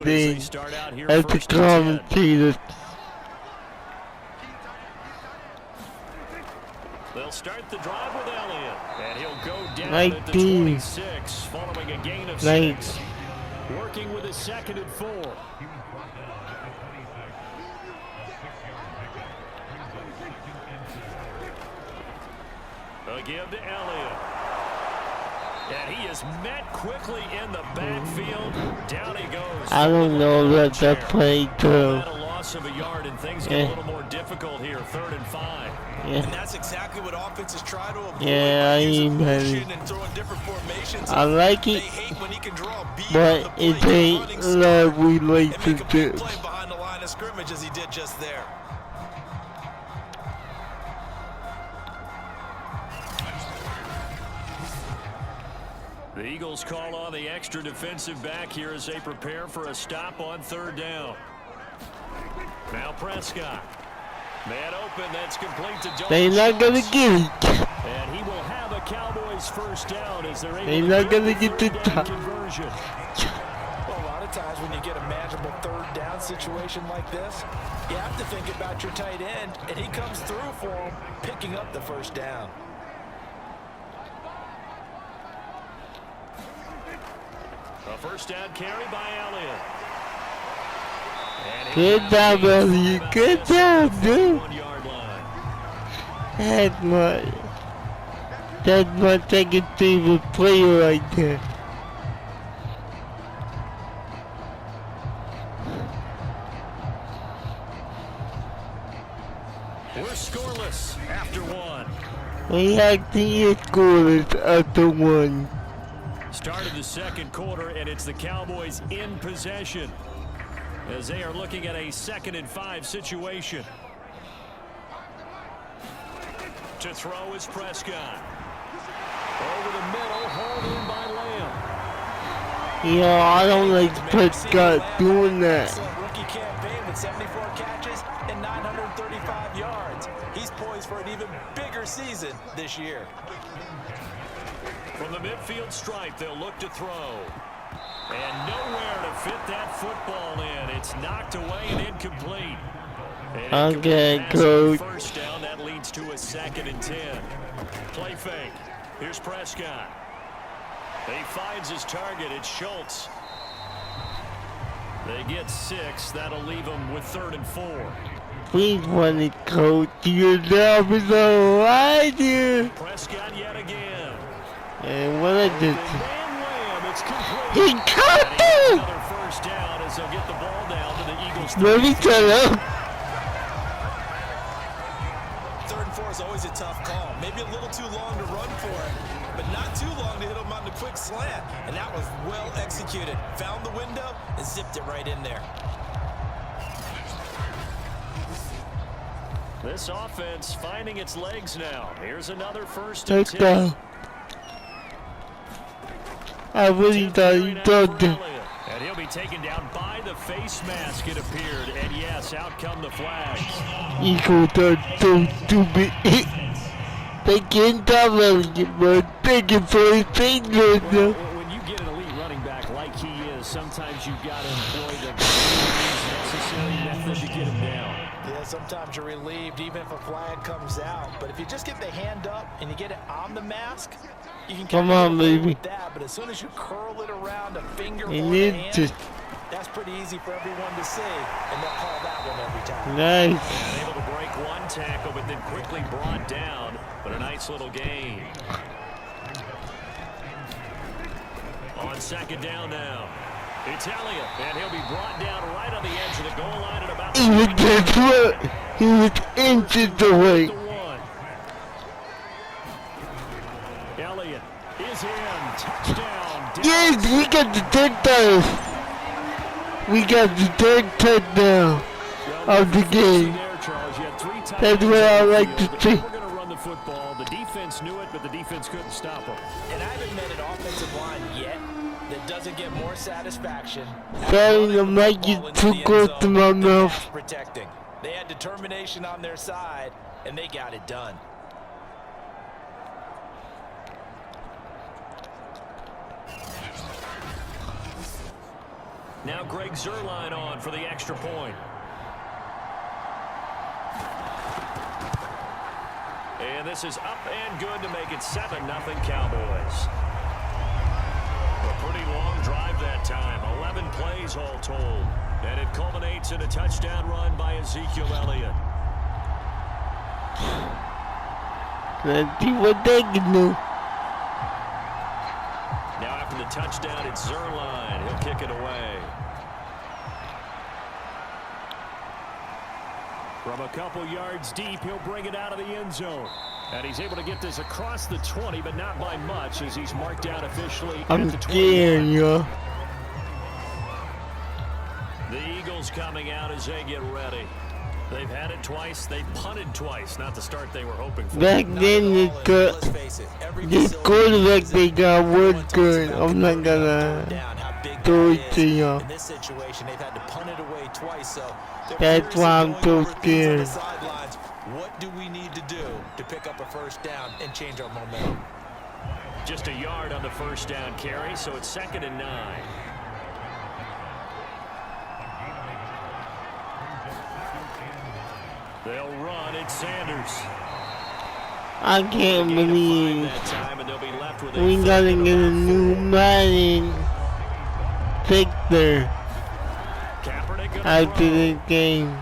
thing as a commentator. They'll start the drive with Elliott, and he'll go down at the 26 following a gain of 6. Working with his 2nd and 4. A give to Elliott. And he is met quickly in the backfield. Down he goes. I don't know that play through. A loss of a yard, and things get a little more difficult here. 3rd and 5. Yeah. And that's exactly what offenses try to avoid. Yeah, I mean, I like it, but it ain't love relationships. Play behind the line of scrimmage as he did just there. The Eagles call on the extra defensive back here as they prepare for a stop on 3rd down. Now Prescott. Man open, that's complete to Dalton. They're not gonna get it. And he will have a Cowboys 1st down as they're able They're not gonna get the top. Conversion. Well, a lot of times when you get a manageable 3rd down situation like this, you have to think about your tight end, and he comes through for him, picking up the 1st down. A 1st down carry by Elliott. Good job, Elliott. Good job, dude. That's my 2nd favorite player right there. We're scoreless after 1. We actually is scoreless after 1. Start of the 2nd quarter, and it's the Cowboys in possession as they are looking at a 2nd and 5 situation. To throw is Prescott. Over the middle, hauled in by Lamb. Yeah, I don't like Prescott doing that. Rookie campaign with 74 catches and 935 yards. He's poised for an even bigger season this year. From the midfield stripe, they'll look to throw. And nowhere to fit that football in. It's knocked away and incomplete. And okay, coach. 1st down, that leads to a 2nd and 10. Play fake. Here's Prescott. He finds his target. It's Schultz. They get 6. That'll leave them with 3rd and 4. We want it, coach. Your job is all right here. Prescott yet again. And what I did. It's complete. He caught it! Another 1st down as they'll get the ball down to the Eagles. Let me tell you. 3rd and 4 is always a tough call. Maybe a little too long to run for it, but not too long to hit him on the quick slant. And that was well executed. Found the window and zipped it right in there. This offense finding its legs now. Here's another 1st and 10. I really thought he did that. And he'll be taken down by the face mask, it appeared. And yes, out come the flags. Eagles are so stupid. They can't tell Elliott, but they can play fingers. Well, when you get an elite running back like he is, sometimes you've got to employ the necessary method to get him down. Yeah, sometimes you're relieved even if a flag comes out. But if you just get the hand up and you get it on the mask, you can come on, baby. That, but as soon as you curl it around a finger or you a need hand, to. That's pretty easy for everyone to see, and they'll call that one every time. Nice. And able to break one tackle, but then quickly brought down. But a nice little gain. On 2nd down now. It's Elliott, and he'll be brought down right on the edge of the goal line at about. He was just what? He was inches away. Elliott is in. Touchdown. Yes, we got the touchdown. We got the 3rd touchdown of the game. That's what I like to see. We're going to run the football. The defense knew it, but the defense couldn't stop them. And I haven't met an offensive line yet that doesn't get more satisfaction. Sorry, the mic is too close to my mouth. Protecting. They had determination on their side, and they got it done. Now Greg Zuerlein on for the extra point. And this is up and good to make it 7-0 Cowboys. A pretty long drive that time. 11 plays all told. And it culminates in a touchdown run by Ezekiel Elliott. Let's see what they can do. Now after the touchdown, it's Zuerlein. He'll kick it away. From a couple yards deep, he'll bring it out of the end zone. And he's able to get this across the 20, but not by much as he's marked down officially I'm at the 20. scared, yo. The Eagles coming out as they get ready. They've had it twice. They've punted twice. Not the start they were hoping for. Back then, the quarterback they got was good. I'm not gonna throw it to you. In this situation, they've had to punt it away twice, so That's why I'm so scared. What do we need to do to pick up a first down and change our momentum? Just a yard on the first down carry, so it's 2nd and 9. They'll run. It's Sanders. I can't believe we gotta get a new Madden fixer after this game.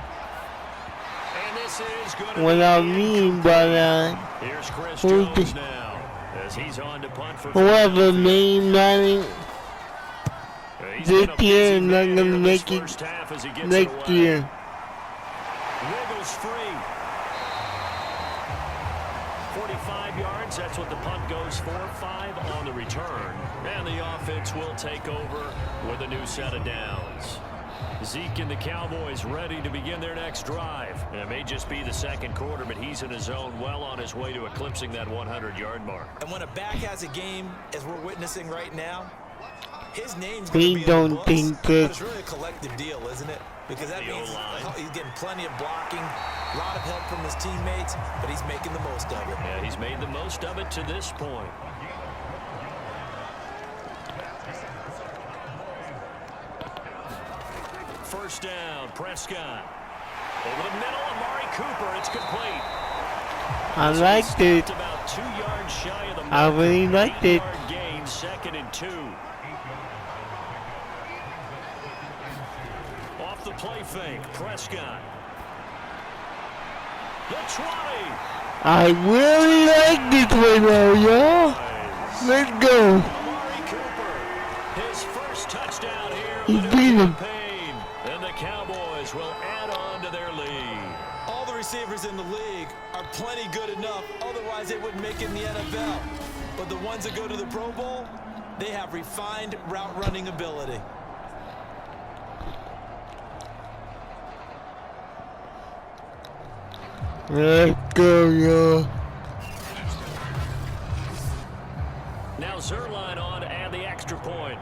What I mean by that, whoever made Madden this year is not gonna make it next year. Wiggles free. 45 yards, that's what the punt goes for. 5 on the return. And the offense will take over with a new set of downs. Zeke and the Cowboys ready to begin their next drive. And it may just be the second quarter, but he's in his zone, well on his way to eclipsing that 100-yard mark. And when a back has a game, as we're witnessing right now, his name's We going to be don't in the books, think but that it's really a collective deal, isn't it? Because that means he's getting plenty of blocking, a lot of help from his teammates, but he's making the most of it. Yeah, he's made the most of it to this point. First down, Prescott. Over the middle, Amari Cooper. It's complete. I liked it. About 2 yards shy of the mark. I really liked it. 8-yard gain, 2nd and 2. Off the play fake, Prescott. The 20. I really like this one now, y'all. Let's go. Amari Cooper, his first touchdown here. He beat him. And the Cowboys will add on to their lead. All the receivers in the league are plenty good enough, otherwise they wouldn't make it in the NFL. But the ones that go to the Pro Bowl, they have refined route running ability. Let's go, y'all. Now Zuerlein on to add the extra point.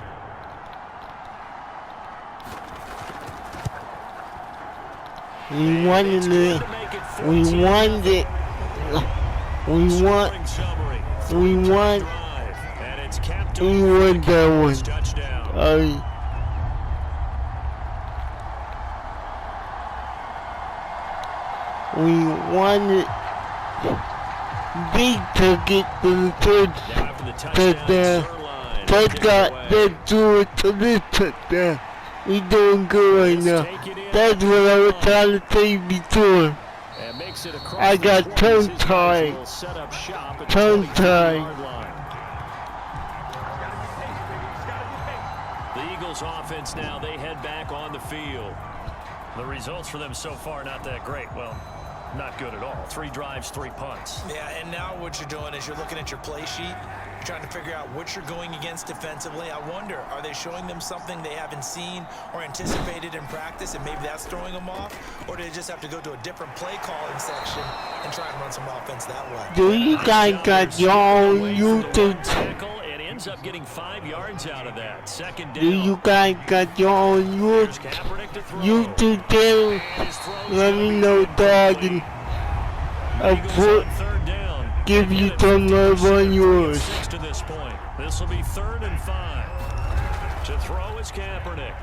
We wanted it. We wanted it. We want that one. We wanted. They took it to the third touchdown. Prescott did do it to this touchdown. We doing good right now. That's what I was trying to tell you before. I got tongue-tied. Tongue-tied. The Eagles offense now, they head back on the field. The results for them so far not that great. Well, not good at all. 3 drives, 3 punts. Yeah, and now what you're doing is you're looking at your play sheet. You're trying to figure out what you're going against defensively. I wonder, are they showing them something they haven't seen or anticipated in practice, and maybe that's throwing them off? Or do they just have to go to a different play calling section and try and run some offense that way? Do you guys got your own YouTube? Ends up getting 5 yards out of that. 2nd down. Do you guys got your own YouTube channel? Let me know, dog, and I'll give you some love on yours. To this point, this will be 3rd and 5. To throw is Kaepernick.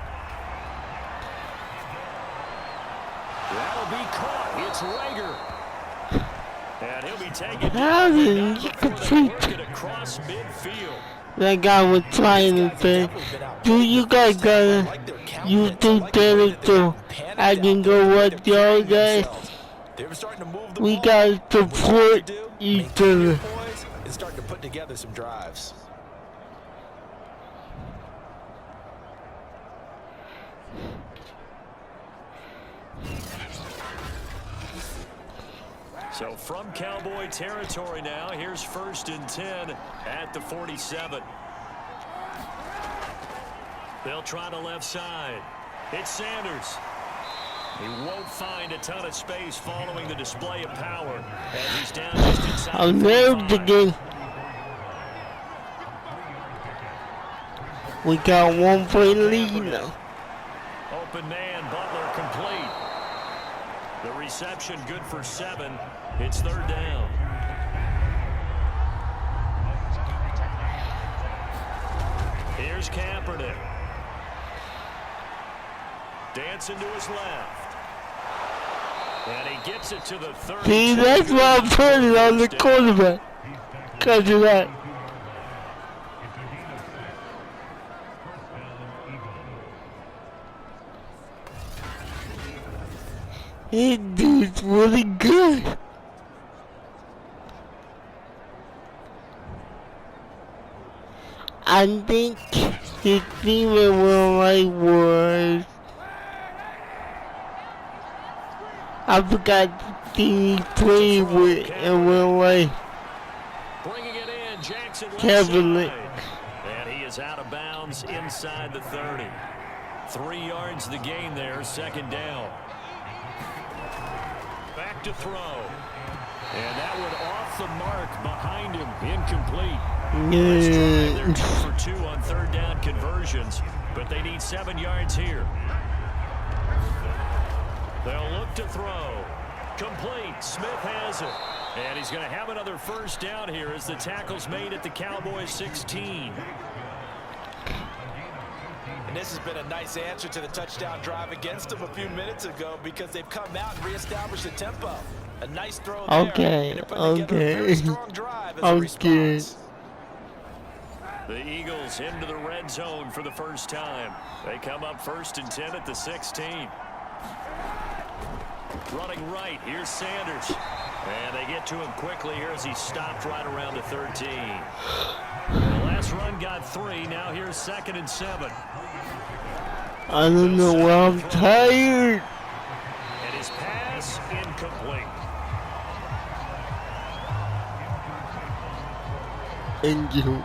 That'll be caught. It's Rager. And he'll be taken How did you complete it across midfield. that guy was trying to say, do you guys gotta use two tennis so I can go with y'all guys? We gotta support each other. And start to put together some drives. So from Cowboy territory now, here's 1st and 10 at the 47. They'll try the left side. It's Sanders. He won't find a ton of space following the display of power as he's down just inside. I'll never begin. We got 1 point lead now. Open man, Butler complete. The reception good for 7. It's 3rd down. Here's Kaepernick. Dancing to his left. And he gets it to the 30. See, that's why I'm putting it on the quarterback. Because of that. This dude's really good. I think his teammate was I forgot the team he played with in real life. Bringing it in, Jackson Kevin. And he is out of bounds inside the 30. 3 yards the gain there, 2nd down. Back to throw. And that one off the mark behind him, incomplete. They're 2 for 2 on 3rd down conversions, but they need 7 yards here. They'll look to throw. Complete. Smith has it. And he's going to have another 1st down here as the tackle's made at the Cowboys 16. And this has been a nice answer to the touchdown drive against them a few minutes ago because they've come out and reestablished the tempo. A nice throw there. Okay, and putting together a very strong drive as a response. The Eagles into the red zone for the first time. They come up 1st and 10 at the 16. Running right, here's Sanders. And they get to him quickly here as he stopped right around the 13. The last run got 3, now here's 2nd and 7. I don't know why I'm tired. And his pass incomplete. Thank you.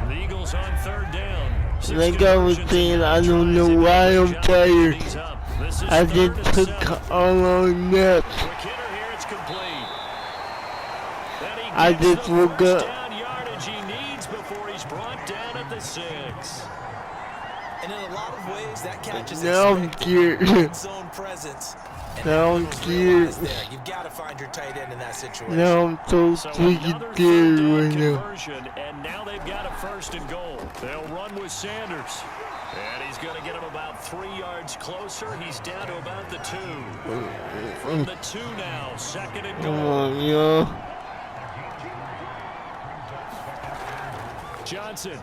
The Eagles on 3rd down. Like I was saying, I don't know why I'm tired. I just took a long nap. I just woke up. And in a lot of ways, that catches now I'm scared. zone presence. Now I'm scared. You've got to find your tight end in that situation. Now I'm so freaking scared right now. And now they've got a 1st and goal. They'll run with Sanders. And he's going to get him about 3 yards closer. He's down to about the 2. From the 2 now, 2nd and goal. Come on, yo. Johnson.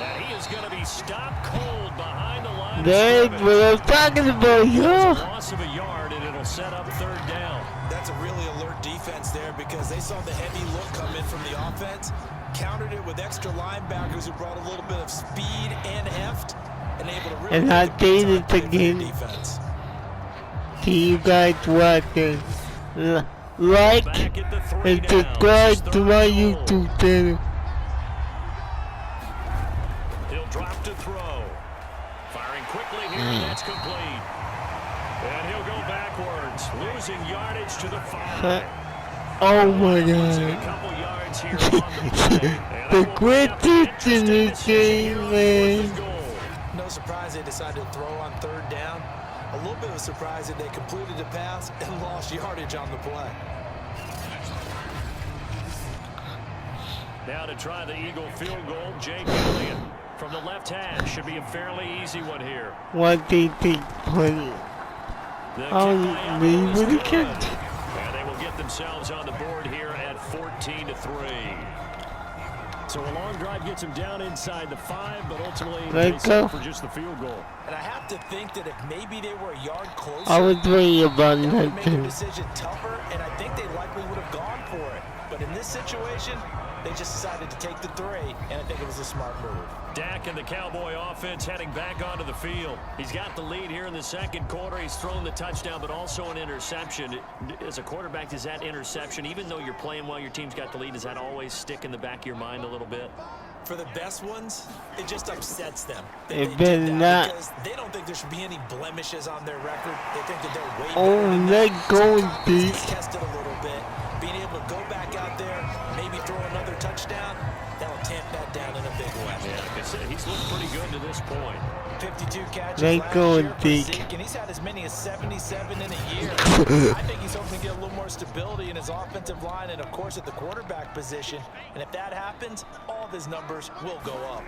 And he is going to be stopped cold behind the line. That's what I'm talking about, yo. Loss of a yard, and it'll set up 3rd down. That's a really alert defense there because they saw the heavy look come in from the offense, countered it with extra linebackers who brought a little bit of speed and heft, and able to really. And I did it again. To you guys watching, like and subscribe to my YouTube channel. He'll drop to throw. Firing quickly here, and that's complete. And he'll go backwards, losing yardage to the 5. Oh my God. A couple yards here on The quickest in this game, man. No surprise they decided to throw on 3rd down. A little bit of a surprise that they completed the pass and lost yardage on the play. Now to try the Eagle field goal, Jake Elliott from the left hash. Should be a fairly easy one here. What do you think, buddy? The Oh, kick by me Allen is with a good. kick. And they will get themselves on the board here at 14-3. So a long drive gets him down inside the 5, but ultimately they settle for just the field goal. And I have to think that if maybe they were a yard closer, I was worried about that would that make their too. decision tougher, and I think they likely would have gone for it. But in this situation, they just decided to take the 3, and I think it was a smart move. Dak and the Cowboy offense heading back onto the field. He's got the lead here in the second quarter. He's thrown the touchdown, but also an interception. As a quarterback, does that interception, even though you're playing while your team's got the lead, does that always stick in the back of your mind a little bit? For the best ones, it just upsets them. It better not. Because they don't think there should be any blemishes on their record. They think that they're way Oh, better than let that. go, So confidence Deke. gets tested a little bit. Being able to go back out there, maybe throw another touchdown, that'll tamp that down in a big way. Yeah, like I said, he's looked pretty good to this point. 52 catches Let last go, year for Deke. Zeke, and he's had as many as 77 in a year. I think he's hoping to get a little more stability in his offensive line and, of course, at the quarterback position. And if that happens, all of his numbers will go up.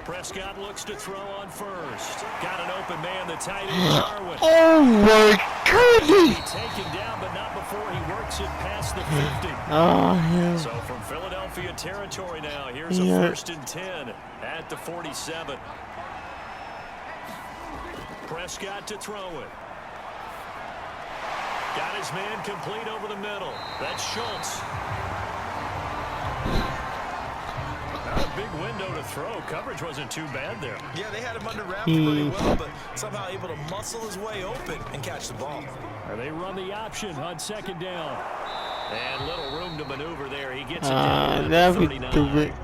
Prescott looks to throw on first. Got an open man, the tight end, Jarwin. Oh my goodness! Taken down, but not before he works it past the 50. Oh, yeah. So from Philadelphia territory now, here's a 1st and 10 at the 47. Prescott to throw it. Got his man complete over the middle. That's Schultz. Not a big window to throw. Coverage wasn't too bad there. Yeah, they had him under wraps pretty well, but somehow able to muscle his way open and catch the ball. Or they run the option on 2nd down. And little room to maneuver there. He gets it down to that the was 39. stupid.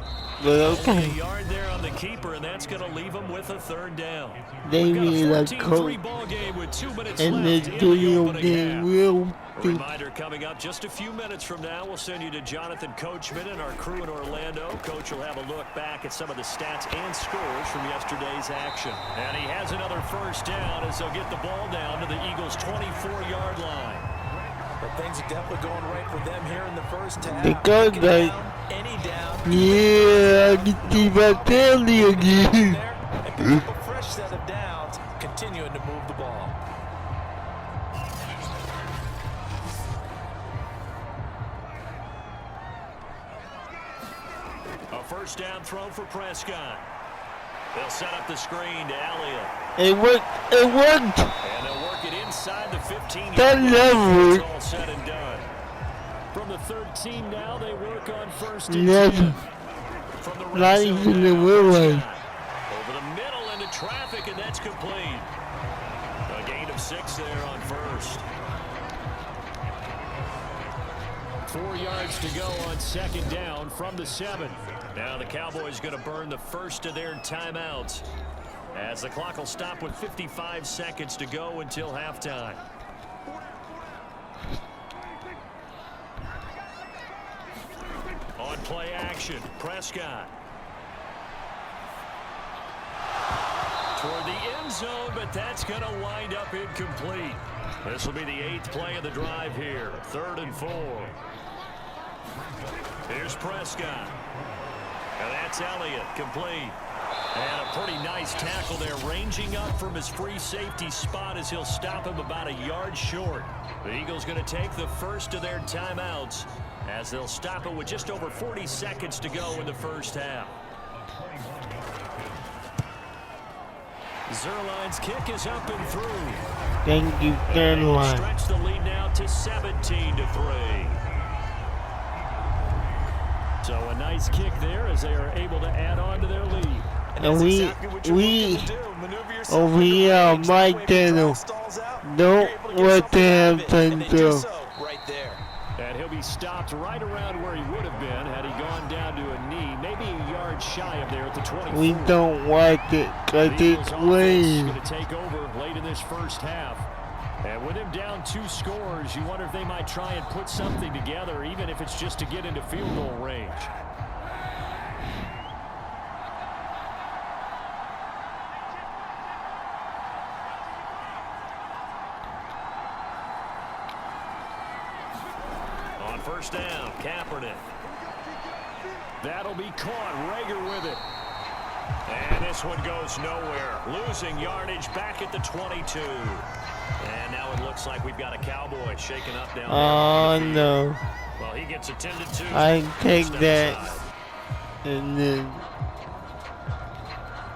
But Only okay. a yard there on the keeper, and that's going to leave him with a 3rd down. They We've got need a a 14-3 coach. ball game with 2 minutes And left the in the video opening game half. will A be. reminder coming up just a few minutes from now. We'll send you to Jonathan Coachman and our crew in Orlando. Coach will have a look back at some of the stats and scores from yesterday's action. And he has another 1st down as they'll get the ball down to the Eagles' 24-yard line. But things are definitely going right for them here in the first half. They go Taking right. down, any down. Yeah, I can see my family again. There, and pick up a fresh set of downs, continuing to move the ball. A 1st down throw for Prescott. They'll set up the screen to Elliott. It worked. It worked. And they'll work it inside the 15. That never It's all said and done. From the 13 now, they work on 1st and Never. 10. From the red Not zone even the now, real way. Prescott. Over the middle into traffic, and that's complete. A gain of 6 there on 1st. 4 yards to go on 2nd down from the 7. Now the Cowboys going to burn the first of their timeouts as the clock will stop with 55 seconds to go until halftime. On play action, Prescott. Toward the end zone, but that's going to wind up incomplete. This will be the 8th play of the drive here. 3rd and 4. Here's Prescott. And that's Elliott, complete. And a pretty nice tackle there, ranging up from his free safety spot as he'll stop him about a yard short. The Eagles going to take the first of their timeouts as they'll stop it with just over 40 seconds to go in the first half. Zerline's kick is up and through. Thank you, And he'll Zerline. stretch the lead now to 17-3. So a nice kick there as they are able to add on to their lead. And we over here, Mike Daniel, don't let them happen to. And he'll be stopped right around where he would have been had he gone down to a knee, maybe a yard shy of there at the 24. We don't like it because it's going lame. to take over late in this first half. And with him down 2 scores, you wonder if they might try and put something together, even if it's just to get into field goal range. On 1st down, Kaepernick. That'll be caught. Rager with it. And this one goes nowhere. Losing yardage back at the 22. And now it looks like we've got a Cowboy shaking up down there. Oh no. Well, he gets attended to. I take that and then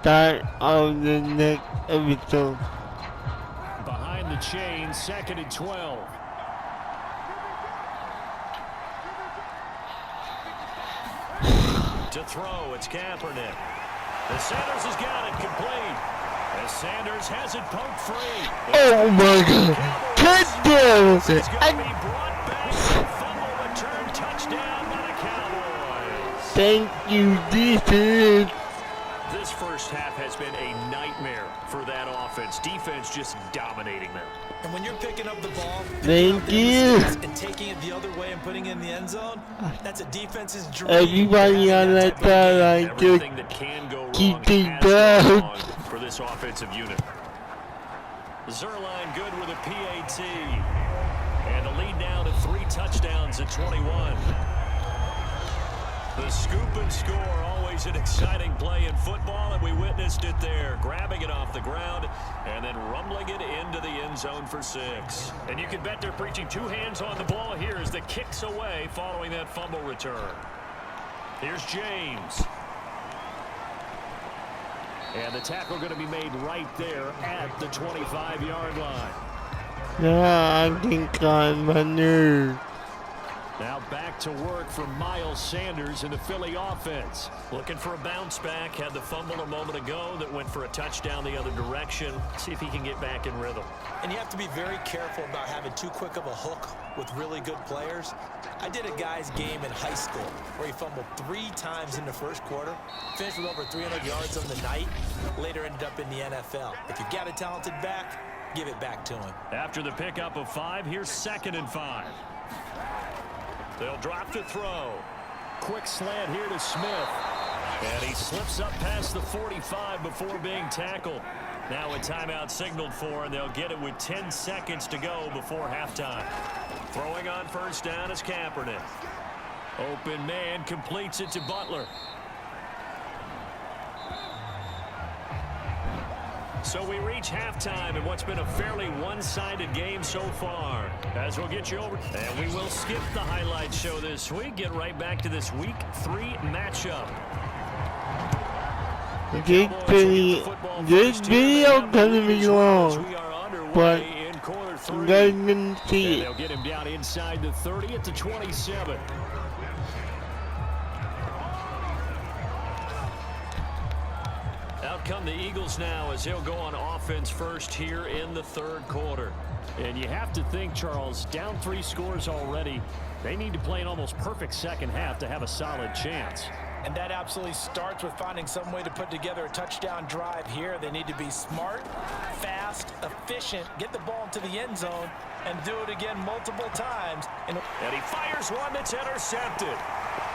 start on the next episode. Behind the chain, 2nd and 12. To throw, it's Kaepernick. The Sanders has got it complete. As Sanders has it poked free. Oh my God! Touchdown! It's going to be brought back. Fumble return touchdown by the Cowboys. Thank you, defense. This first half has been a nightmare for that offense. Defense just dominating them. And when you're picking up the ball, Thank you. and taking it the other way and putting it in the end zone, that's a defense's dream. Everybody on that sideline just Everything that can go wrong keep it has gone down. wrong for this offensive unit. Zerline good with a PAT. And the lead now to 3 touchdowns at 21. The scoop and score, always an exciting play in football, and we witnessed it there. Grabbing it off the ground and then rumbling it into the end zone for 6. And you can bet they're preaching 2 hands on the ball here as the kicks away following that fumble return. Here's James. And the tackle going to be made right there at the 25-yard line. Yeah, I think I'm a nerd. Now back to work for Miles Sanders in the Philly offense. Looking for a bounce back. Had the fumble a moment ago that went for a touchdown the other direction. See if he can get back in rhythm. And you have to be very careful about having too quick of a hook with really good players. I did a guy's game in high school where he fumbled 3 times in the first quarter, finished with over 300 yards on the night, later ended up in the NFL. If you've got a talented back, give it back to him. After the pickup of 5, here's 2nd and 5. They'll drop to throw. Quick slant here to Smith. And he slips up past the 45 before being tackled. Now a timeout signaled for, and they'll get it with 10 seconds to go before halftime. Throwing on first down is Kaepernick. Open man completes it to Butler. So we reach halftime in what's been a fairly one-sided game so far. As we'll get you over. And we will skip the highlight show this week. Get right back to this week 3 matchup. This video gonna be long, but you guys can see it. They'll get him down inside the 30 at the 27. Out come the Eagles now as he'll go on offense first here in the 3rd quarter. And you have to think, Charles, down 3 scores already. They need to play an almost perfect second half to have a solid chance. And that absolutely starts with finding some way to put together a touchdown drive here. They need to be smart, fast, efficient, get the ball into the end zone, and do it again multiple times. And he fires one that's intercepted.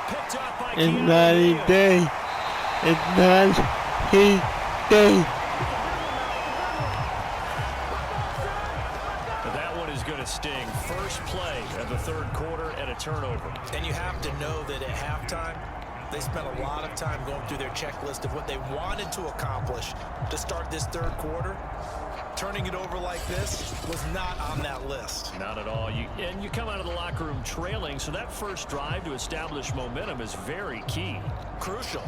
Picked up by It's not his day. It's not his day. That one is going to sting. First play of the 3rd quarter and a turnover. And you have to know that at halftime, they spent a lot of time going through their checklist of what they wanted to accomplish to start this 3rd quarter. Turning it over like this was not on that list. Not at all. And you come out of the locker room trailing, so that first drive to establish momentum is very key. Crucial.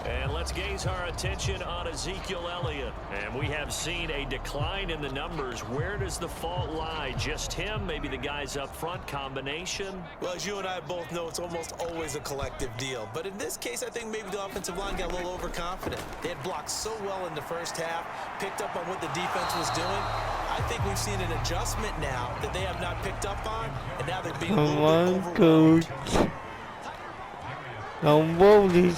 And let's gaze our attention on Ezekiel Elliott. And we have seen a decline in the numbers. Where does the fault lie? Just him? Maybe the guys up front? Combination? Well, as you and I both know, it's almost always a collective deal. But in this case, I think maybe the offensive line got a little overconfident. They had blocked so well in the first half, picked up on what the defense was doing. I think we've seen an adjustment now that they have not picked up on, and now they're being a little bit overwhelmed.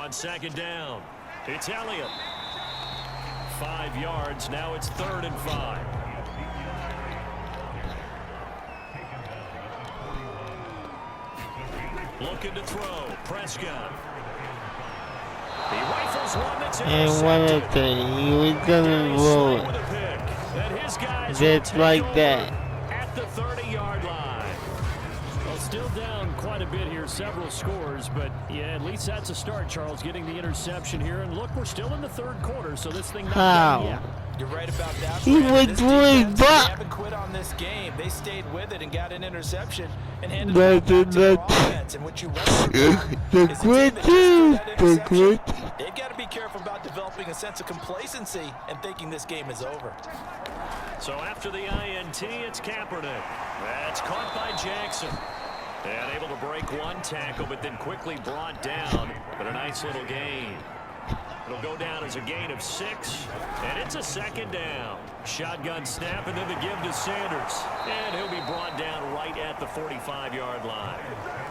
On 2nd down, it's Elliott. 5 yards, now it's 3rd and 5. Looking to throw, Prescott. He rifles one that's And what a thing, he was gonna roll it. And his guys Just like that. at the 30-yard line. still down quite a bit here, several scores, but yeah, at least that's a start, Charles, getting the interception here. And look, we're still in the third quarter, so this thing not done yet. You're right about that. He was way They back. haven't quit on this game. They stayed with it and got an interception and handed it back to their offense. And what you wonder about is a team that just threw that interception. They've got to be careful about developing a sense of complacency and thinking this game is over. So after the INT, it's Kaepernick. That's caught by Jackson. And able to break one tackle, but then quickly brought down. But a nice little gain. It'll go down as a gain of 6, and it's a second down. Shotgun snap, and then the give to Sanders. And he'll be brought down right at the 45-yard line.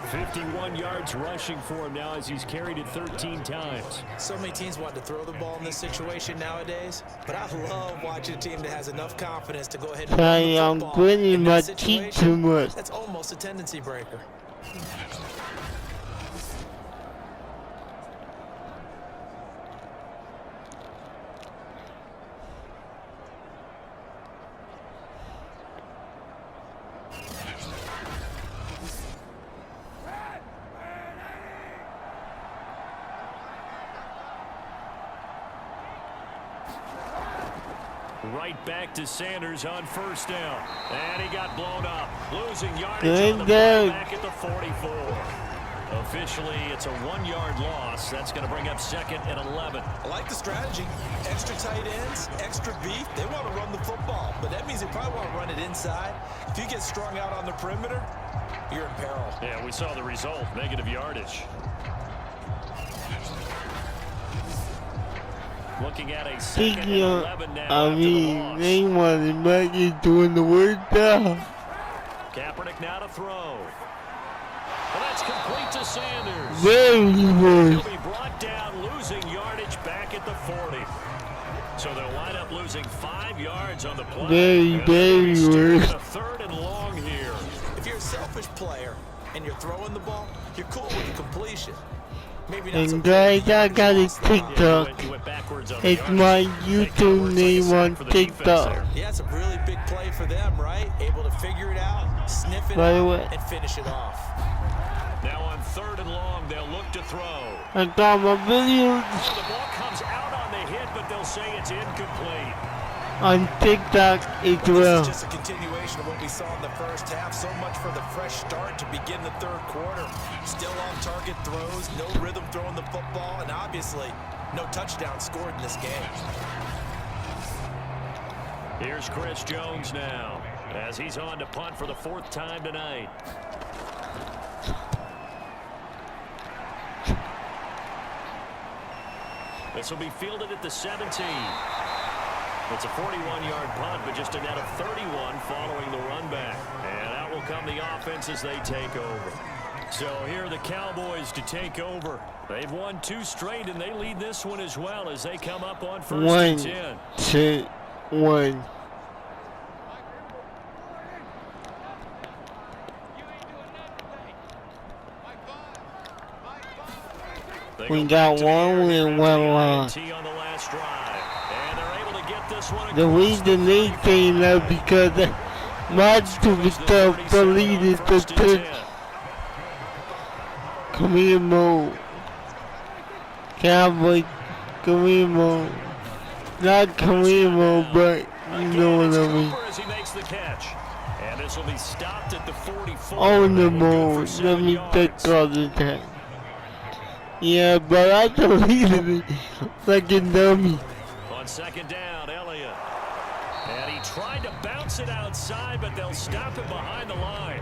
51 yards rushing for him now as he's carried it 13 times. So many teams want to throw the ball in this situation nowadays, but I love watching a team that has enough confidence to go ahead and run the I'm football. quitting In my that teeth situation, too much. that's almost a tendency breaker. Right back to Sanders on first down. And he got blown up. Losing yardage Good on the down. play back at the 44. Officially, it's a 1-yard loss. That's going to bring up 2nd and 11. I like the strategy. Extra tight ends, extra beef. They want to run the football, but that means they probably want to run it inside. If you get strung out on the perimeter, you're in peril. Yeah, we saw the result. Negative yardage. Looking at a 2nd and 11 now after the loss. They wanted Maggie doing the work now. Kaepernick now to throw. And that's complete to Sanders. Very He'll good. be brought down, losing yardage back at the 40. So they'll wind up losing 5 yards on the play. Very, And very they'll be sticking good. a 3rd and long here. If you're a selfish player and you're throwing the ball, you're cool with the completion. Maybe not so And guys, I got a Yeah, TikTok. you went backwards on the It's yardage. my Hey, YouTube works like a name sack on for the defense TikTok. there. Yeah, it's a really big play for them, right? Able to figure it out, sniff it By the out, way. and finish it off. Now on 3rd and long, they'll look to throw. I got my videos Oh, the ball comes out on the hit, but they'll say it's incomplete. on TikTok as This well. is just a continuation of what we saw in the first half. So much for the fresh start to begin the 3rd quarter. Still on target throws, no rhythm throwing the football, and obviously no touchdown scored in this game. Here's Chris Jones now as he's on to punt for the 4th time tonight. This will be fielded at the 17. It's a 41-yard punt, but just a net of 31 following the run back. And out will come the offense as they take over. So here are the Cowboys to take over. They've won 2 straight, and they lead this one as well as they come up on 1st 1, and 10. 2, 1. They We go got back to the one air win, here one after the loss. INT on the last drive. And they're able to get this one The across reason they the came 35. up because my superstar deleted the touch. Career mode. Cowboy career mode. Not career mode, but you know what I mean. Cooper as he makes the catch. And this will be stopped at the 44. On the That will go for mode. 7 Let me yards. take all the time. Yeah, but I deleted it like a dummy. On 2nd down, Elliott. And he tried to bounce it outside, but they'll stop him behind the line.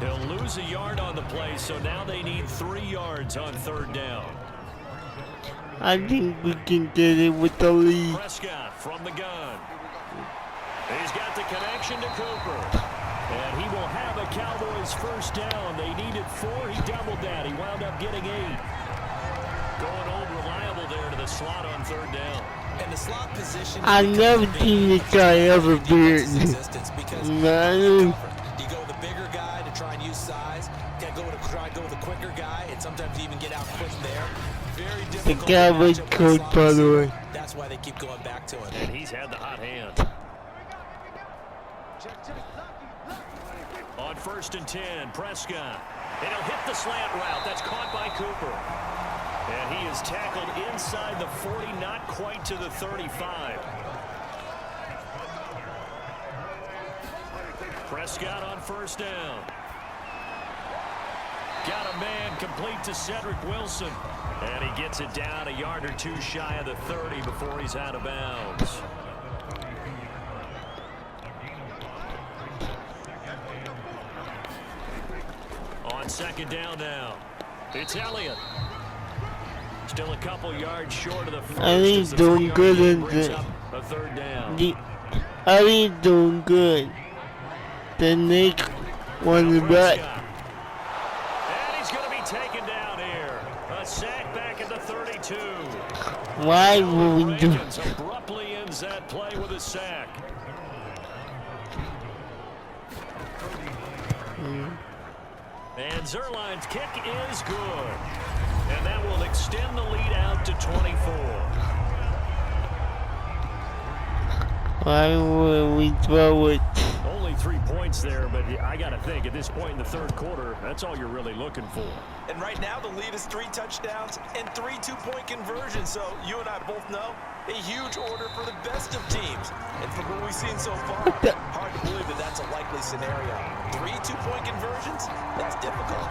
He'll lose a yard on the play, so now they need 3 yards on 3rd down. I think we can get it with the lead. Prescott from the gun. He's got the connection to Cooper. And he will have a Cowboys 1st down. They needed 4. He doubled that. He wound up getting 8. Going old reliable there to the slot on 3rd down. And the slot position. I never seen this guy ever beard. Man. You go with the bigger guy to try and use size. You gotta try and go with the quicker guy, and sometimes you even get out quick there. Very The difficult. Cowboys matchup with coach, slot by the way. receiver. That's why they keep going back to him. And he's had the hot hand. On 1st and 10, Prescott. And he'll hit the slant route. That's caught by Cooper. And he is tackled inside the 40, not quite to the 35. Prescott on 1st down. Got a man complete to Cedric Wilson. And he gets it down a yard or two shy of the 30 before he's out of bounds. On 2nd down now, it's Elliott. Still a couple yards short of the first. I think he's doing good in the. A 3rd down. I think he's doing good. The Nick one back. And he's going to be taken down here. A sack back at the 32. Why would we do? Abruptly ends that play with a sack. And Zerline's kick is good. And that will extend the lead out to 24. Why would we throw it? Only 3 points there, but I got to think at this point in the 3rd quarter, that's all you're really looking for. And right now the lead is 3 touchdowns and 3 2-point conversions. So you and I both know a huge order for the best of teams. And from what we've seen so far, hard to believe that that's a likely scenario. 3 2-point conversions? That's difficult.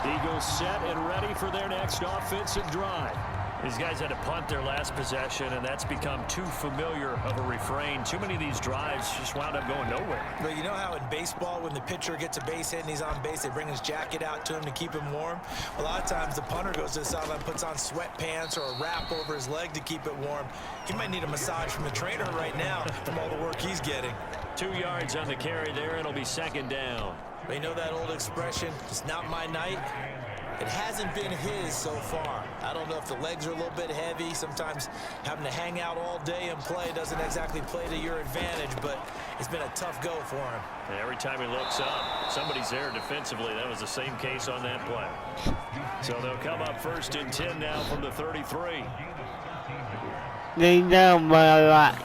Eagles set and ready for their next offensive drive. These guys had to punt their last possession, and that's become too familiar of a refrain. Too many of these drives just wound up going nowhere. But you know how in baseball, when the pitcher gets a base hit and he's on base, they bring his jacket out to him to keep him warm? A lot of times the punter goes to the sideline, puts on sweatpants or a wrap over his leg to keep it warm. He might need a massage from the trainer right now from all the work he's getting. 2 yards on the carry there. It'll be 2nd down. But you know that old expression, it's not my night? It hasn't been his so far. I don't know if the legs are a little bit heavy. Sometimes having to hang out all day and play doesn't exactly play to your advantage, but it's been a tough go for him. And every time he looks up, somebody's there defensively. That was the same case on that play. So they'll come up 1st and 10 now from the 33. They down by a lot.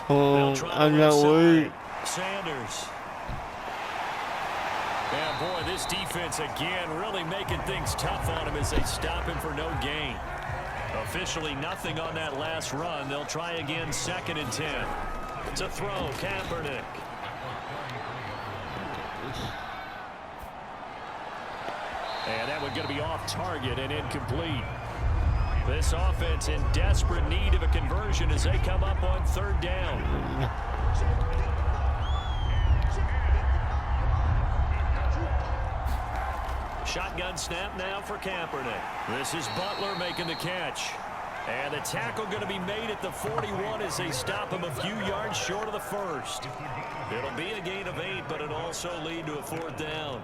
Oh, I'm not worried. Sanders. And boy, this defense again really making things tough on him as they stop him for no gain. Officially nothing on that last run. They'll try again 2nd and 10. It's a throw, Kaepernick. And that one going to be off target and incomplete. This offense in desperate need of a conversion as they come up on 3rd down. Shotgun snap now for Kaepernick. This is Butler making the catch. And the tackle going to be made at the 41 as they stop him a few yards short of the 1st. It'll be a gain of 8, but it'll also lead to a 4th down.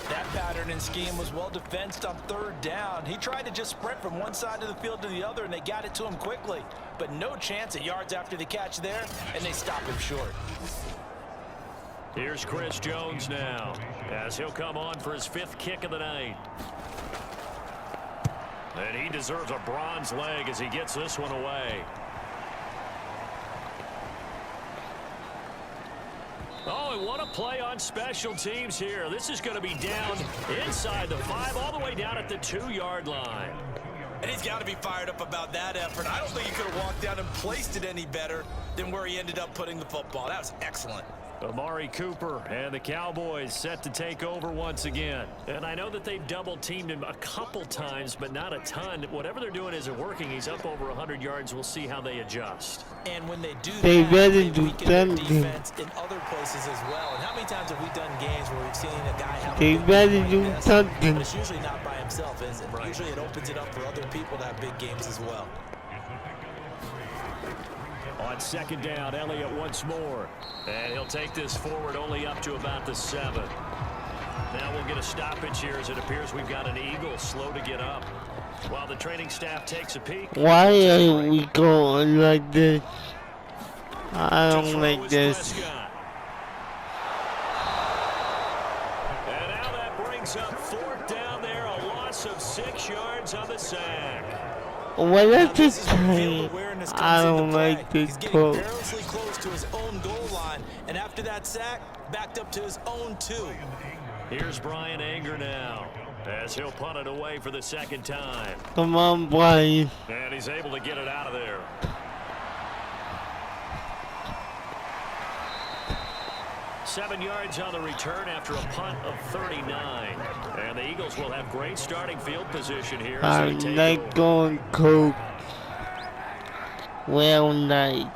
That pattern and scheme was well defensed on 3rd down. He tried to just sprint from one side of the field to the other, and they got it to him quickly. But no chance at yards after the catch there, and they stop him short. Here's Chris Jones now, as he'll come on for his 5th kick of the night. And he deserves a bronze leg as he gets this one away. Oh, and what a play on special teams here. This is going to be down inside the 5, all the way down at the 2-yard line. And he's got to be fired up about that effort. I don't think he could have walked down and placed it any better than where he ended up putting the football. That was excellent. Amari Cooper and the Cowboys set to take over once again. And I know that they've double-teamed him a couple times, but not a ton. Whatever they're doing isn't working. He's up over 100 yards. We'll see how they adjust. And when they do They that, better they do weaken their something. defense in other places as well. And how many times have we done games where we've seen a guy have They a big better game like do this, something. but it's usually not by himself, is it? Right. Usually it opens it up for other people to have big games as well. On 2nd down, Elliott once more. And he'll take this forward only up to about the 7. Now we'll get a stoppage here as it appears we've got an Eagle slow to get up. While the training staff takes a peek. Why are we going like this? I don't like this. Prescott. And now that brings up 4th down there, a loss of 6 yards on the sack. What is this Field time? awareness awareness I comes don't into play. like this He's getting quote. perilously close to his own goal line, and after that sack, backed up to his own 2. Here's Brian Anger now, as he'll punt it away for the second time. Come on, Brian. And he's able to get it out of there. Seven yards on the return after a punt of 39. And the Eagles will have great starting field position here as I'm they take not over. going coach. Well, nice.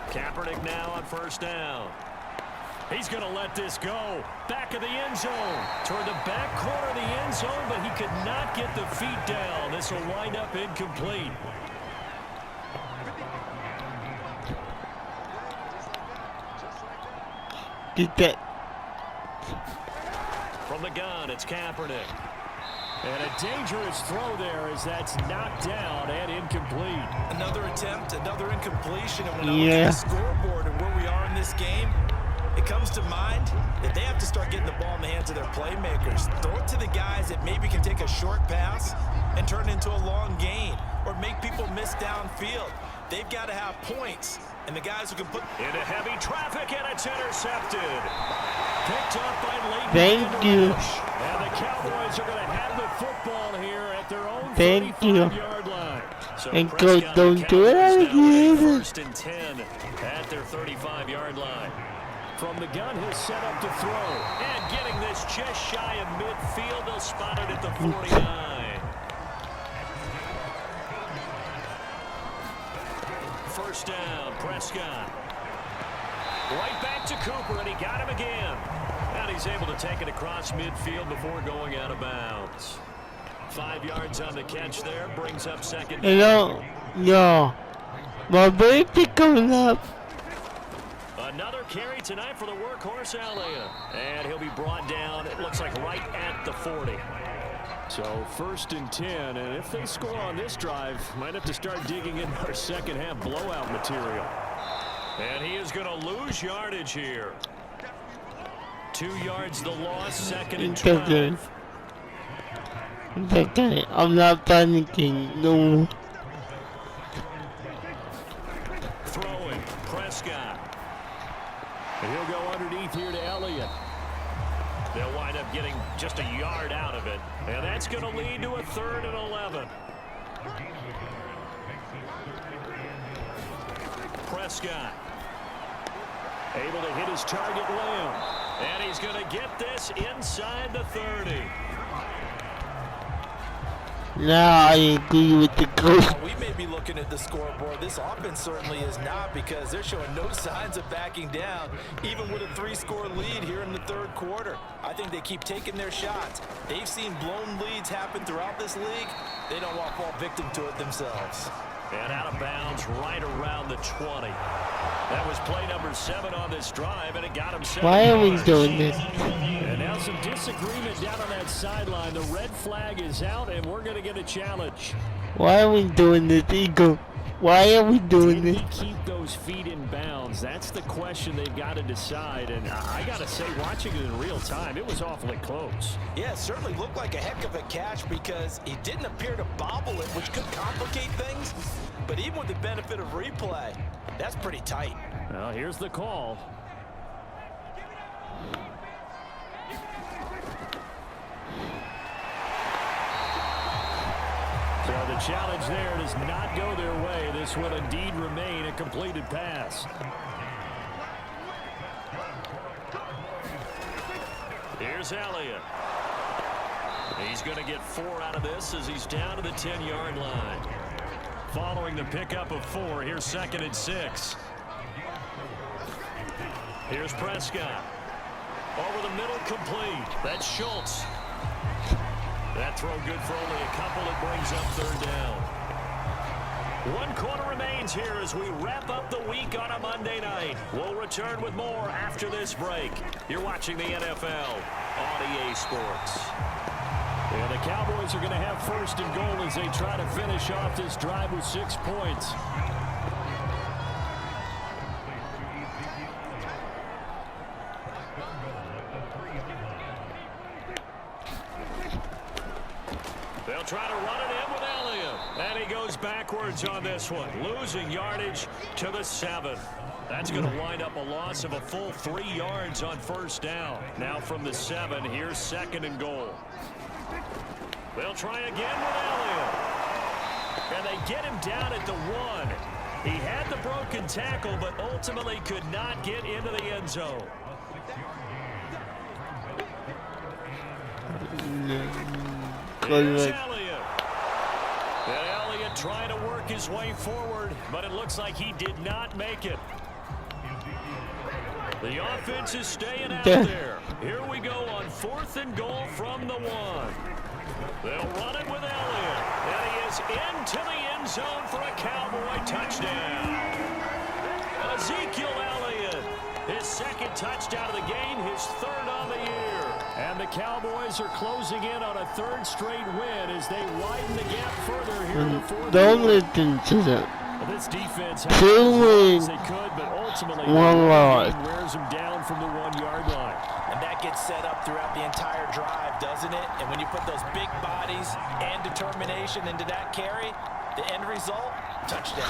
Kaepernick now on first down. He's going to let this go. Back of the end zone. Toward the back corner of the end zone, but he could not get the feet down. This will wind up incomplete. Get that. From the gun, it's Kaepernick. And a dangerous throw there as that's knocked down and incomplete. Another attempt, another incompletion, and when I look at the scoreboard and where we are in this game, it comes to mind that they have to start getting the ball in the hands of their playmakers. Throw it to the guys that maybe can take a short pass and turn it into a long gain or make people miss downfield. They've got to have points, and the guys who can put into heavy traffic, and it's intercepted. Picked up by Leighton. Thank you. And the Cowboys are going to have the football here at their own Thank you. 35-yard line. So And Prescott coach, don't and do it Cowboys now with again. 1st and 10 at their 35-yard line. From the gun, he'll set up to throw. And getting this just shy of midfield, they'll spot it at the 49. First down, Prescott. Right back to Cooper, and he got him again. And he's able to take it across midfield before going out of bounds. 5 yards on the catch there, brings up second. Hello? No. My birthday coming up. Another carry tonight for the workhorse Elliott. And he'll be brought down, it looks like right at the 40. So 1st and 10, and if they score on this drive, might have to start digging in our second half blowout material. And he is going to lose yardage here. 2 yards the loss, 2nd and 12. It's okay. I'm not panicking. No. Throwing, Prescott. And he'll go underneath here to Elliott. They'll wind up getting just a yard out of it. And that's going to lead to a 3rd and 11. Prescott. Able to hit his target, Lamb. And he's going to get this inside the 30. Now I agree with the coach. we may be looking at the scoreboard. This offense certainly is not, because they're showing no signs of backing down, even with a 3-score lead here in the 3rd quarter. I think they keep taking their shots. They've seen blown leads happen throughout this league. They don't want to fall victim to it themselves. And out of bounds right around the 20. That was play number 7 on this drive, and it got him 7 Why are we yards. doing this? And now some disagreement down on that sideline. The red flag is out, and we're going to get a challenge. Why are we doing this, Eagle? Why are we doing Did this? he keep those feet in bounds? That's the question they've got to decide. And I got to say, watching it in real time, it was awfully close. Yeah, it certainly looked like a heck of a catch, because he didn't appear to bobble it, which could complicate things. But even with the benefit of replay, that's pretty tight. Well, here's the call. So the challenge there does not go their way. This will indeed remain a completed pass. Here's Elliott. He's going to get 4 out of this as he's down to the 10-yard line. Following the pickup of 4, here's 2nd and 6. Here's Prescott. Over the middle, complete. That's Schultz. That throw good for only a couple. It brings up 3rd down. 1 quarter remains here as we wrap up the week on a Monday night. We'll return with more after this break. You're watching the NFL on EA Sports. And the Cowboys are going to have 1st and goal as they try to finish off this drive with 6 points. They'll try to run it in with Elliott. And he goes backwards on this one, losing yardage to the 7. That's going to wind up a loss of a full 3 yards on first down. Now from the 7, here's 2nd and goal. They'll try again with Elliott. And they get him down at the 1. He had the broken tackle, but ultimately could not get into the end zone. Here's Elliott. And Elliott trying to work his way forward, but it looks like he did not make it. The offense is staying out there. Here we go on 4th and goal from the 1. They'll run it with Elliott. And he is into the end zone for a Cowboy touchdown. Ezekiel Elliott, his 2nd touchdown of the game, his 3rd on the year. And the Cowboys are closing in on a 3rd straight win as they widen the gap further here in the 4th. Don't listen to them. This defense 2 wins, they could, but ultimately 1 loss. Wears them down from the 1-yard line. And that gets set up throughout the entire drive, doesn't it? And when you put those big bodies and determination into that carry, the end result, touchdown.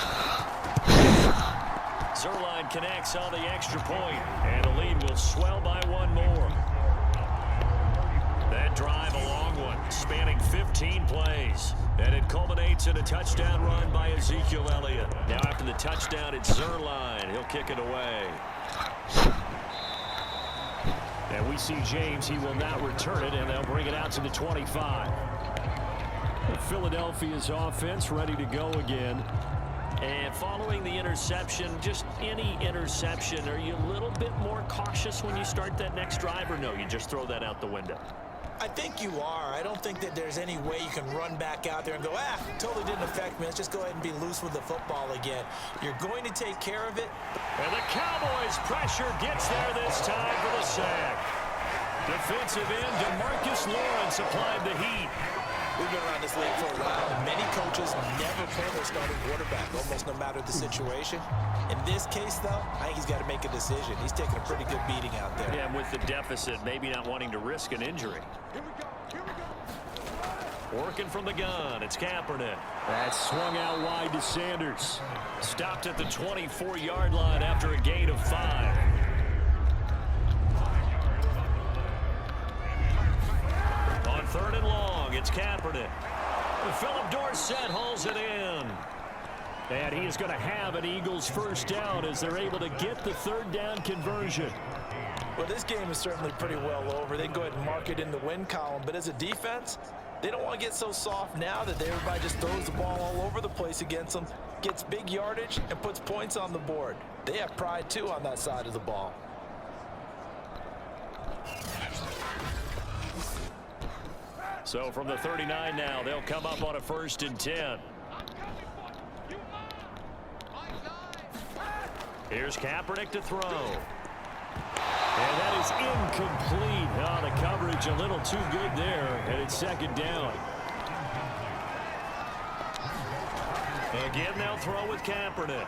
Zerline connects on the extra point, and the lead will swell by 1 more. That drive, a long one, spanning 15 plays. And it culminates in a touchdown run by Ezekiel Elliott. Now after the touchdown, it's Zerline. He'll kick it away. And we see James. He will not return it, and they'll bring it out to the 25. Philadelphia's offense ready to go again. And following the interception, just any interception, are you a little bit more cautious when you start that next drive, or no, you just throw that out the window? I think you are. I don't think that there's any way you can run back out there and go, totally didn't affect me. Let's just go ahead and be loose with the football again. You're going to take care of it. And the Cowboys' pressure gets there this time for the sack. Defensive end DeMarcus Lawrence applied the heat. We've been around this league for a while, and many coaches never play their starting quarterback, almost no matter the situation. In this case, though, I think he's got to make a decision. He's taking a pretty good beating out there. Yeah, and with the deficit, maybe not wanting to risk an injury. Working from the gun, it's Kaepernick. That's swung out wide to Sanders. Stopped at the 24-yard line after a gain of 5. On 3rd and long, it's Kaepernick. Philip Dorsett hauls it in. And he is going to have an Eagles first down as they're able to get the 3rd down conversion. Well, this game is certainly pretty well over. They can go ahead and mark it in the win column. But as a defense, they don't want to get so soft now that everybody just throws the ball all over the place against them, gets big yardage, and puts points on the board. They have pride, too, on that side of the ball. So from the 39 now, they'll come up on a 1st and 10. Here's Kaepernick to throw. And that is incomplete. Oh, the coverage a little too good there, and it's 2nd down. Again, they'll throw with Kaepernick.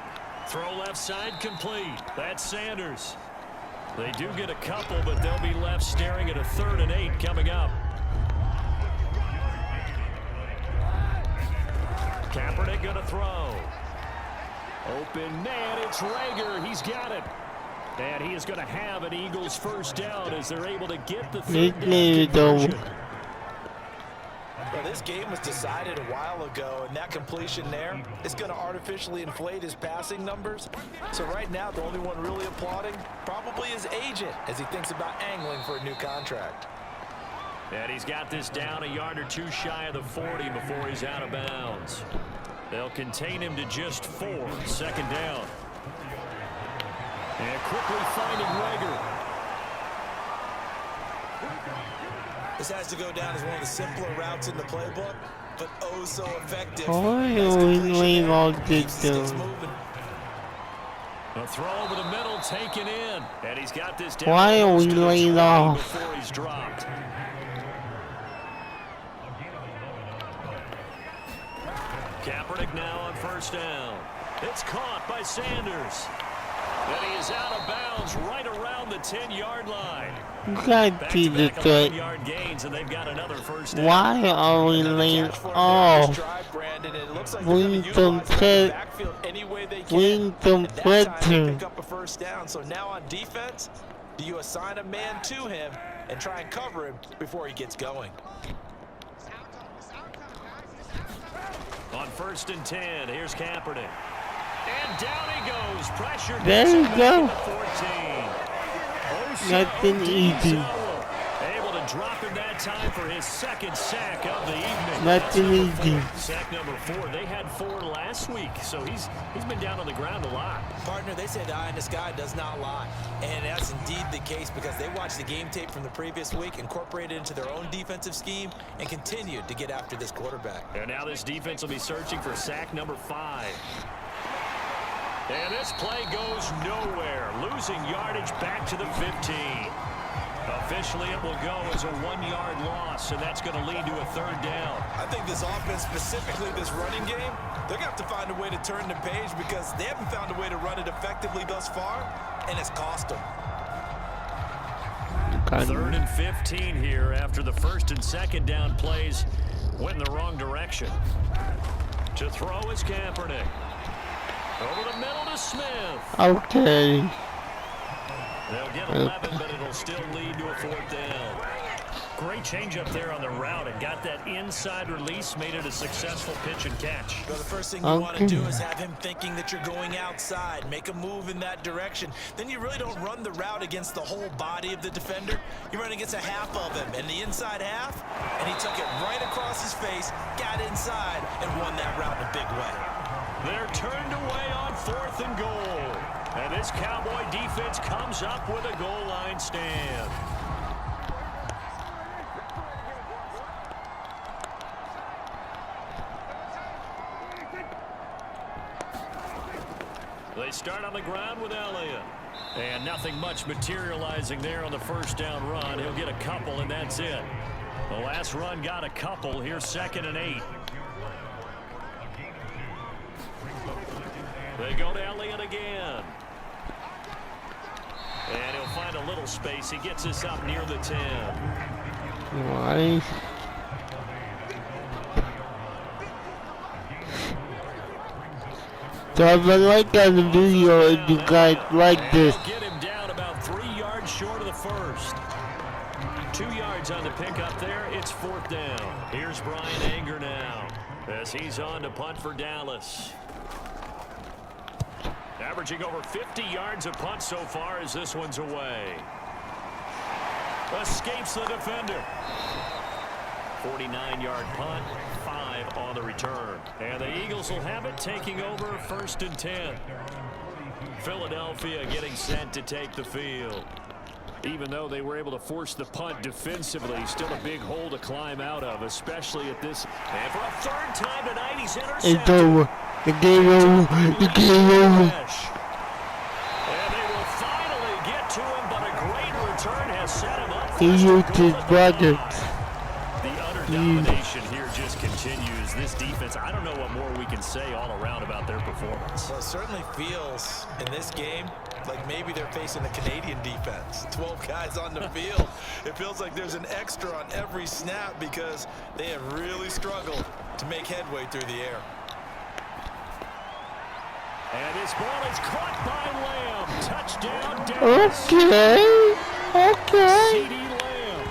Throw left side complete. That's Sanders. They do get a couple, but they'll be left staring at a 3rd and 8 coming up. Kaepernick going to throw. Open man, it's Rager. He's got it. And he is going to have an Eagles first down as they're able to get the 3rd down conversion. Well, this game was decided a while ago, and that completion there is going to artificially inflate his passing numbers. So right now, the only one really applauding probably his agent as he thinks about angling for a new contract. And he's got this down a yard or 2 shy of the 40 before he's out of bounds. They'll contain him to just 4. 2nd down. And quickly finding Rager. This has to go down as one of the simpler routes in the playbook, but oh so effective. Why are we leave all this down? A throw over the middle taken in. And he's got this down. Why are we laying off? Before he's dropped. Kaepernick now on 1st down. It's caught by Sanders. And he is out of bounds right around the 10-yard line. You can't see the threat. Yard gains, and they've got another first down. Why are we laying off? Bring some pressure. Bring some pressure. Pick up a first down. So now on defense, do you assign a man to him and try and cover him before he gets going? On 1st and 10, here's Kaepernick. And down he goes. Pressure. There you go. 14. Nothing easy. Able to drop him that time for his second sack of the evening. Nothing easy. Sack number 4. They had 4 last week, so he's been down on the ground a lot. Partner, they say the eye in the sky does not lie. And that's indeed the case because they watched the game tape from the previous week, incorporated it into their own defensive scheme, and continued to get after this quarterback. And now this defense will be searching for sack number 5. And this play goes nowhere. Losing yardage back to the 15. Officially, it will go as a 1-yard loss, and that's going to lead to a 3rd down. I think this offense, specifically this running game, they're going to have to find a way to turn the page because they haven't found a way to run it effectively thus far, and it's cost them. 3rd and 15 here after the 1st and 2nd down plays went in the wrong direction. To throw is Kaepernick. Over the middle to Smith. Okay. They'll get 11, but it'll still lead to a 4th down. Great change up there on the route and got that inside release, made it a successful pitch and catch. So the first thing you want to do is have him thinking that you're going outside, make a move in that direction. Then you really don't run the route against the whole body of the defender. You run against a half of him, and the inside half, and he took it right across his face, got inside, and won that route in a big way. They're turned away on 4th and goal. And this Cowboy defense comes up with a goal line stand. They start on the ground with Elliott. And nothing much materializing there on the 1st down run. He'll get a couple, and that's it. The last run got a couple. Here's 2nd and 8. They go to Elliott again. And he'll find a little space. He gets us up near the 10. Why? So I like on the video if you guys like this. Get him down about 3 yards short of the 1st. 2 yards on the pickup there. It's 4th down. Here's Brian Anger now as he's on to punt for Dallas. Averaging over 50 yards a punt so far as this one's away. Escapes the defender. 49-yard punt, 5 on the return. And the Eagles will have it, taking over 1st and 10. Philadelphia getting set to take the field. Even though they were able to force the punt defensively, still a big hole to climb out of, especially at this. And for a 3rd time tonight, he's intercepted. It's over. The game over. The game over. And they will finally get to him, but a great return has set him up. He used his buckets. The utter domination here just continues. This defense, I don't know what more we can say all around about their performance. Well, it certainly feels in this game like maybe they're facing a Canadian defense. 12 guys on the field. It feels like there's an extra on every snap because they have really struggled to make headway through the air. And his ball is caught by Lamb. Touchdown, Dallas. Okay. CD Lamb,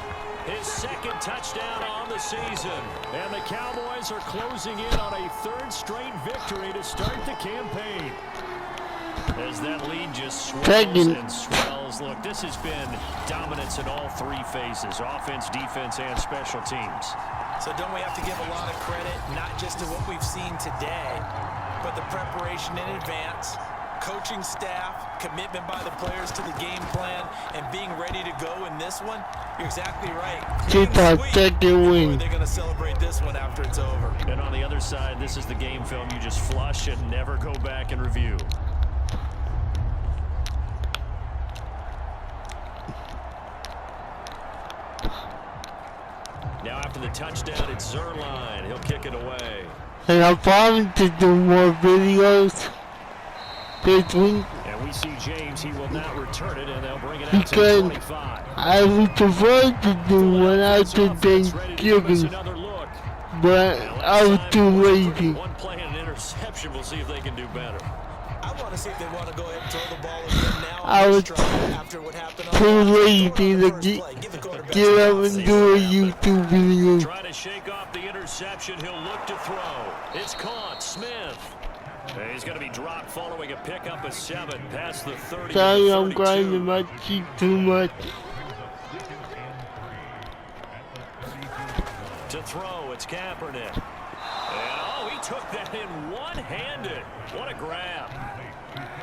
his 2nd touchdown on the season. And the Cowboys are closing in on a 3rd straight victory to start the campaign. As that lead just swells and swells. Look, this has been dominance in all 3 phases, offense, defense, and special teams. So don't we have to give a lot of credit, not just to what we've seen today, but the preparation in advance, coaching staff, commitment by the players to the game plan, and being ready to go in this one? You're exactly right. Keep our 2nd win. They're going to celebrate this one after it's over. And on the other side, this is the game film you just flush and never go back and review. Now after the touchdown, it's Zerline. He'll kick it away. And I'm planning to do more videos this week. And And we see James, he will not return it, and they'll bring it out to because 25. I was supposed to do one after Thanksgiving, but I was too lazy. One play and an interception. We'll see if they can do better. I want to see if they want to go ahead and throw the ball again now. I was after what happened too lazy to get up and do a YouTube video. Trying to shake off the interception. He'll look to throw. It's caught. Smith. He's going to be dropped following a pickup of 7 past the 30. Sorry, I'm grinding my cheek too much. To throw, it's Kaepernick. And he took that in one-handed. What a grab.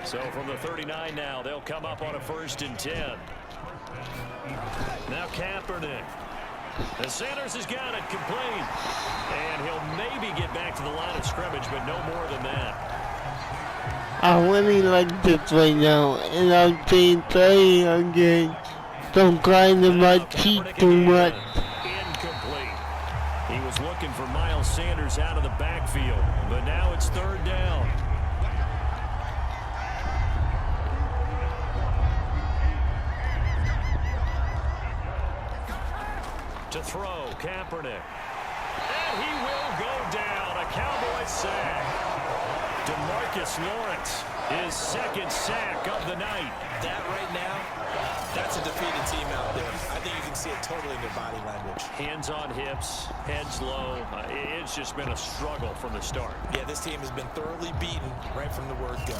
So from the 39 now, they'll come up on a 1st and 10. Now Kaepernick. And Sanders has got it complete. And he'll maybe get back to the line of scrimmage, but no more than that. I really like this right now, and I'm saying sorry again. Don't grind in my cheek too much. Incomplete. He was looking for Miles Sanders out of the backfield, but now it's 3rd down. To throw, Kaepernick. And he will go down. A Cowboys sack. DeMarcus Lawrence, his 2nd sack of the night. That right now, that's a defeated team out there. I think you can see it totally in their body language. Hands on hips, heads low. It's just been a struggle from the start. Yeah, this team has been thoroughly beaten right from the word go.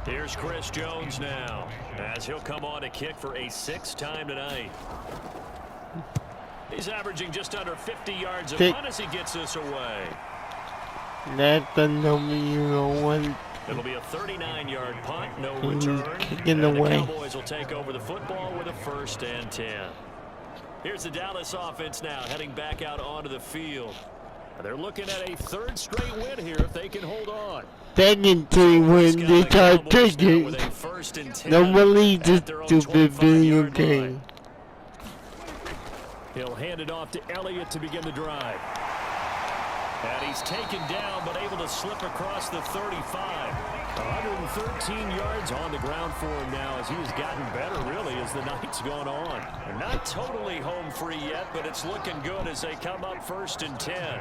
Here's Chris Jones now, as he'll come on to kick for a 6th time tonight. He's averaging just under 50 yards a punt as he gets this away. That's the number you don't want. It'll be a 39-yard punt, no return. In the way. The Cowboys will take over the football with a 1st and 10. Here's the Dallas offense now, heading back out onto the field. They're looking at a 3rd straight win here if they can hold on. Technically, when they try to take it, nobody this stupid video game. He'll hand it off to Elliott to begin the drive. And he's taken down, but able to slip across the 35. 113 yards on the ground for him now as he's gotten better, really, as the night's gone on. They're not totally home free yet, but it's looking good as they come up 1st and 10.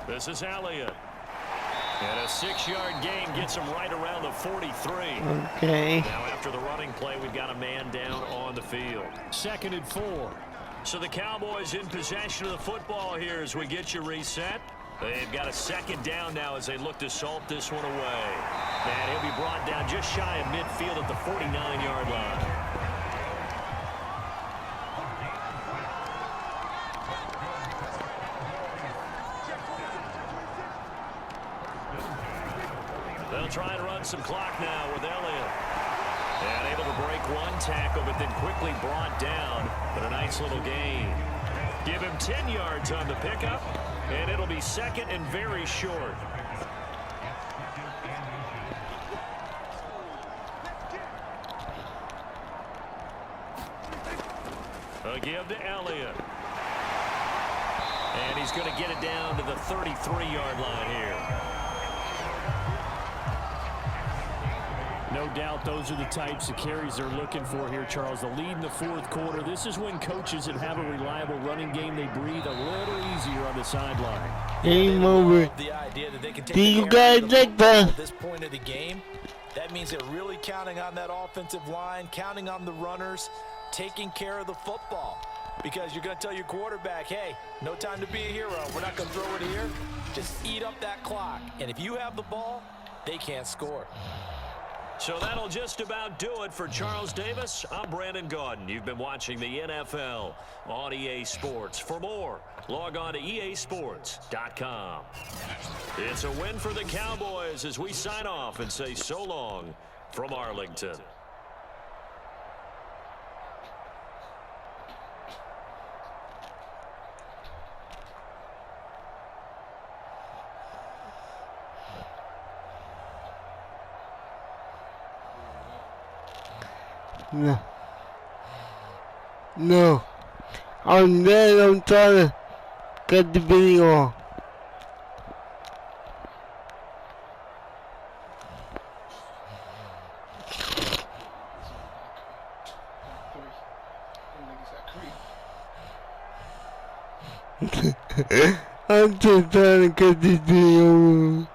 This is Elliott. And a 6-yard gain gets him right around the 43. Okay. Now after the running play, we've got a man down on the field. 2nd and 4. So the Cowboys in possession of the football here as we get you reset. They've got a 2nd down now as they look to salt this one away. And he'll be brought down just shy of midfield at the 49-yard line. They'll try and run some clock now with Elliott. And able to break one tackle, but then quickly brought down. But a nice little gain. Give him 10 yards on the pickup, and it'll be 2nd and very short. A give to Elliott. And he's going to get it down to the 33-yard line here. No doubt those are the types of carries they're looking for here, Charles. The lead in the 4th quarter. This is when coaches that have a reliable running game, they breathe a little easier on the sideline. Game over. The idea that they can take Do you guys like that? at this point of the game, that means they're really counting on that offensive line, counting on the runners, taking care of the football. Because you're going to tell your quarterback, hey, no time to be a hero. We're not going to throw it here. Just eat up that clock. And if you have the ball, they can't score. So that'll just about do it for Charles Davis. I'm Brandon Gaudin. You've been watching the NFL on EA Sports. For more, log on to easports.com. It's a win for the Cowboys as we sign off and say so long from Arlington. No. No. I'm trying to cut the video off. I'm just trying to get this video.